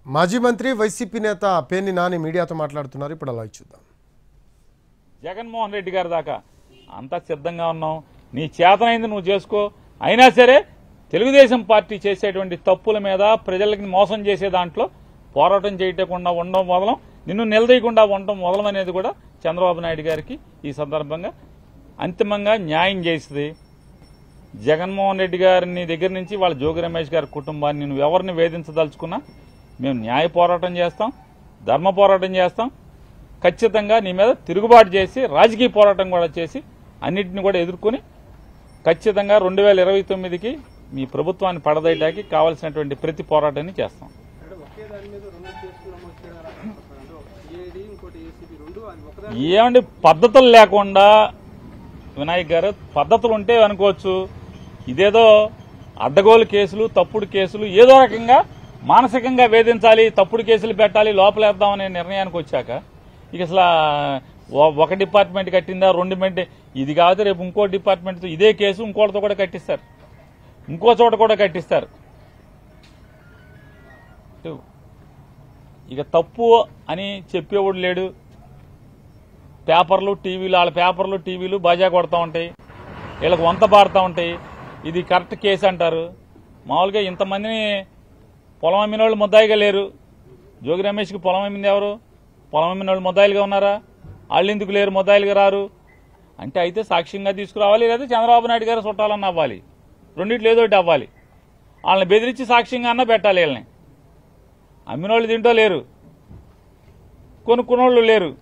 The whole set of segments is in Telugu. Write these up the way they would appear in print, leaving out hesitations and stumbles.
మాజీ మంత్రి వైసీపీ నేత పేర్ని నాని మీడియాతో మాట్లాడుతున్నారు. ఇప్పుడు అలా చూద్దాం. జగన్మోహన్ రెడ్డి గారి దాకా అంతా సిద్ధంగా ఉన్నాం, నీ చేతనైంది నువ్వు చేసుకో. అయినా సరే తెలుగుదేశం పార్టీ చేసేటువంటి తప్పుల మీద ప్రజలకి మోసం చేసే దాంట్లో పోరాటం చేయకుండా ఉండడం మొదలం, నిన్ను నిలదీయకుండా ఉండడం మొదలం అనేది కూడా చంద్రబాబు నాయుడు గారికి ఈ సందర్భంగా అంతిమంగా న్యాయం చేస్తుంది. జగన్మోహన్ రెడ్డి గారిని దగ్గర నుంచి వాళ్ళ జోగి రమేష్ గారి కుటుంబాన్ని నువ్వు ఎవరిని వేధించదలుచుకున్నా మేము న్యాయ పోరాటం చేస్తాం, ధర్మ పోరాటం చేస్తాం. ఖచ్చితంగా నీ మీద తిరుగుబాటు చేసి రాజకీయ పోరాటం కూడా చేసి అన్నింటిని కూడా ఎదుర్కొని ఖచ్చితంగా 2029కి మీ ప్రభుత్వాన్ని పడదయటానికి కావాల్సినటువంటి ప్రతి పోరాటాన్ని చేస్తాం. ఏమండి పద్ధతులు లేకుండా వినాయక్ గారు, పద్ధతులు ఉంటే అనుకోవచ్చు, ఇదేదో అడ్డగోలు కేసులు, తప్పుడు కేసులు, ఏదో రకంగా మానసికంగా వేధించాలి, తప్పుడు కేసులు పెట్టాలి, లోపలేద్దామనే నిర్ణయానికి వచ్చాక ఇక అసలు ఒక డిపార్ట్మెంట్ కట్టిందా, రెండు ఇది కాదు రేపు ఇంకో డిపార్ట్మెంట్తో ఇదే కేసు ఇంకోటితో కూడా కట్టిస్తారు, ఇంకో చోట కూడా కట్టిస్తారు. ఇక తప్పు అని చెప్పేవాడు లేడు. పేపర్లు టీవీలు, వాళ్ళ పేపర్లు టీవీలు బాజా కొడతా ఉంటాయి, వీళ్ళకి వంత పాడుతూ ఉంటాయి. ఇది కరెక్ట్ కేసు అంటారు. మామూలుగా ఇంతమందిని పొలం అమ్మిన వాళ్ళు ముద్దాయిగా లేరు. జోగి రమేష్కి పొలం అమ్మింది ఎవరు? పొలం అమ్మిన వాళ్ళు ముద్దాయిలుగా ఉన్నారా? వాళ్ళు ఎందుకు లేరు, ముద్దాయిలుగా రారు అంటే అయితే సాక్ష్యంగా తీసుకురావాలి, లేదా చంద్రబాబు నాయుడు గారు చుట్టాలన్న అవ్వాలి, రెండింటిలో ఏదో ఒకటి అవ్వాలి. వాళ్ళని బెదిరించి సాక్ష్యంగా అన్న పెట్టాలి. వీళ్ళని అమ్మినోళ్ళు దీంట్లో లేరు, కొనుక్కున్నోళ్ళు లేరు.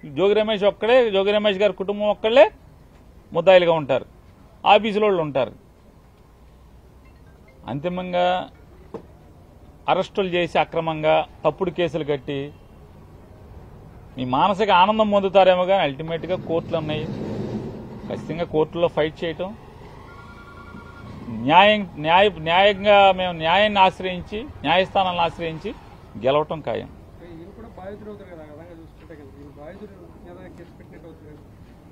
జోగి రమేష్ ఒక్కడే, జోగి రమేష్ గారి కుటుంబం ఒక్కళ్ళే ముద్దాయిలుగా ఉంటారు, ఆఫీసులో వాళ్ళు ఉంటారు. అంతిమంగా అరెస్టులు చేసి అక్రమంగా తప్పుడు కేసులు కట్టి మీ మానసిక ఆనందం పొందుతారేమో కానీ అల్టిమేట్గా కోర్టులు ఉన్నాయి. ఖచ్చితంగా కోర్టులో ఫైట్ చేయటం, న్యాయంగా మేము న్యాయాన్ని ఆశ్రయించి, న్యాయస్థానాలను ఆశ్రయించి గెలవటం ఖాయం.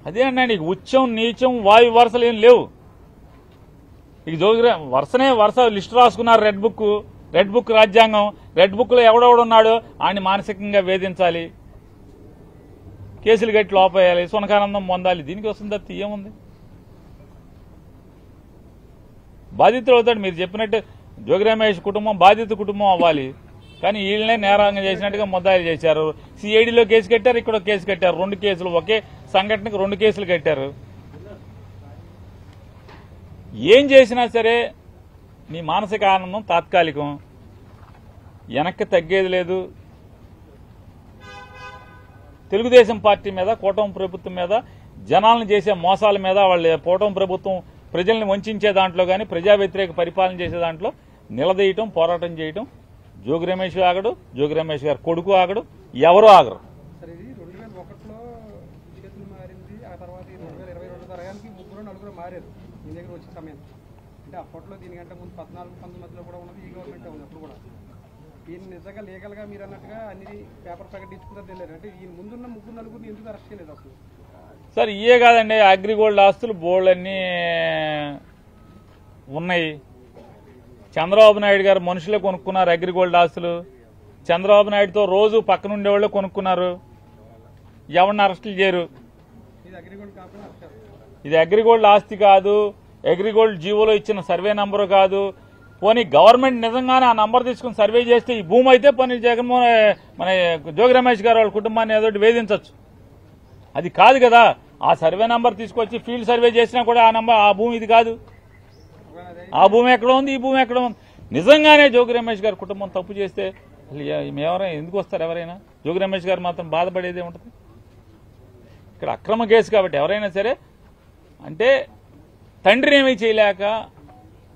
అదే అండి, ఉచ్చం నీచం వాయు వరుసలు ఏం లేవు. ఇక వరుస లిస్టు రాసుకున్నారు. రెడ్ బుక్ రాజ్యాంగం, రెడ్ బుక్ లో ఎవడెవడున్నాడో ఆయన్ని మానసికంగా వేధించాలి, కేసులు కట్టి లోపేయాలి, సునకానందం పొందాలి. దీనికి వస్తుంది తప్ప ఏముంది? బాధితులు అవుతాడు. మీరు చెప్పినట్టు జోగి రమేష్ కుటుంబం బాధిత కుటుంబం అవ్వాలి, కానీ వీళ్ళనే నేరంగా చేసినట్టుగా ముద్దాయిలు చేశారు. సిఐడిలో కేసు కట్టారు, ఇక్కడ కేసు కట్టారు. 2 కేసులు, ఒకే సంఘటనకు 2 కేసులు కట్టారు. ఏం చేసినా సరే నీ మానసిక ఆనందం తాత్కాలికం, వెనక్కి తగ్గేది లేదు. తెలుగుదేశం పార్టీ మీద, కూటమి ప్రభుత్వం మీద, జనాలను చేసే మోసాల మీద, వాళ్ళ కూటమి ప్రభుత్వం ప్రజల్ని వంచే దాంట్లో కానీ, ప్రజా వ్యతిరేక పరిపాలన చేసే దాంట్లో నిలదీయటం, పోరాటం చేయటం జోగి రమేష్ ఆగడు, జోగి రమేష్ గారు కొడుకు ఆగడు, ఎవరు ఆగరు. అంటే అప్పట్లో దీనికంటే ముందు 14-19 కూడా ఉన్నది ఈ గవర్నమెంట్ ఉంది. అప్పుడు కూడా ఈయన నిజంగా లీగల్ గా మీరు అన్నట్టుగా అన్ని పేపర్ ప్రకటించుకుంటారు తెలియదు. అంటే ఈయన ముందున్న 3-4 ఎందుకు అరెస్ట్ చేయలేదు అసలు? సార్ ఇయే కాదండి, అగ్రిగోల్డ్ ఆస్తులు బోల్డన్నీ ఉన్నాయి. చంద్రబాబు నాయుడు గారు మనుషులే కొనుక్కున్నారు అగ్రిగోల్డ్ ఆస్తులు. చంద్రబాబు నాయుడుతో రోజు పక్కన ఉండేవాళ్ళే కొనుక్కున్నారు. ఎవరిని అరెస్టులు చేయరు. ఇది అగ్రిగోల్డ్ ఆస్తి కాదు, అగ్రిగోల్డ్ జీవోలో ఇచ్చిన సర్వే నంబరు కాదు. పోనీ గవర్నమెంట్ నిజంగానే ఆ నంబర్ తీసుకుని సర్వే చేస్తే ఈ భూమి అయితే పోనీ మన జోగి రమేష్ గారు వాళ్ళ కుటుంబాన్ని ఏదో వేధించవచ్చు. అది కాదు కదా. ఆ సర్వే నంబర్ తీసుకొచ్చి ఫీల్డ్ సర్వే చేసినా కూడా ఆ భూమి ఇది కాదు. ఆ భూమి ఎక్కడ ఉంది, ఈ భూమి ఎక్కడ ఉంది? నిజంగానే జోగి రమేష్ గారి కుటుంబం తప్పు చేస్తే ఎవరైనా ఎందుకు వస్తారు? ఎవరైనా జోగి రమేష్ గారు మాత్రం బాధపడేదే ఉంటుంది. ఇక్కడ అక్రమ కేసు కాబట్టి ఎవరైనా సరే, అంటే తండ్రిని ఏమీ చేయలేక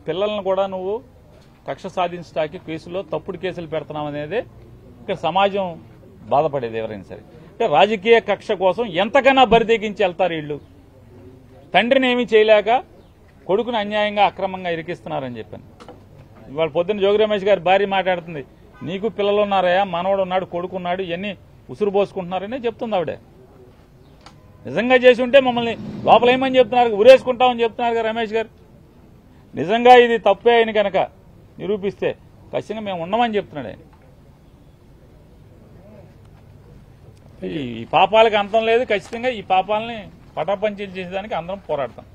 పిల్లలను కూడా నువ్వు కక్ష సాధించడానికి కేసులో తప్పుడు కేసులు పెడుతున్నావు అనేది ఇక్కడ సమాజం బాధపడేది ఎవరైనా సరే. అంటే రాజకీయ కక్ష కోసం ఎంతకన్నా బరిదెగించి వెళ్తారు వీళ్ళు. తండ్రిని ఏమీ చేయలేక కొడుకుని అన్యాయంగా అక్రమంగా ఇరికిస్తున్నారని చెప్పాను. ఇవాళ పొద్దున్న జోగి రమేష్ గారి భార్య మాట్లాడుతుంది, నీకు పిల్లలు ఉన్నారయా, మనవడు ఉన్నాడు, కొడుకున్నాడు, ఇవన్నీ ఉసురు పోసుకుంటున్నారని చెప్తుంది ఆవిడ. నిజంగా చేసి ఉంటే మమ్మల్ని లోపలేమని చెప్తున్నారు, ఉరేసుకుంటామని చెప్తున్నారు రమేష్ గారు. నిజంగా ఇది తప్పే అని కనుక నిరూపిస్తే ఖచ్చితంగా మేము ఉండమని చెప్తున్నాడు ఆయన. ఈ పాపాలకు అంతం లేదు. ఖచ్చితంగా ఈ పాపాలని పటాపంచీలు చేసేదానికి అందరం పోరాడతాం.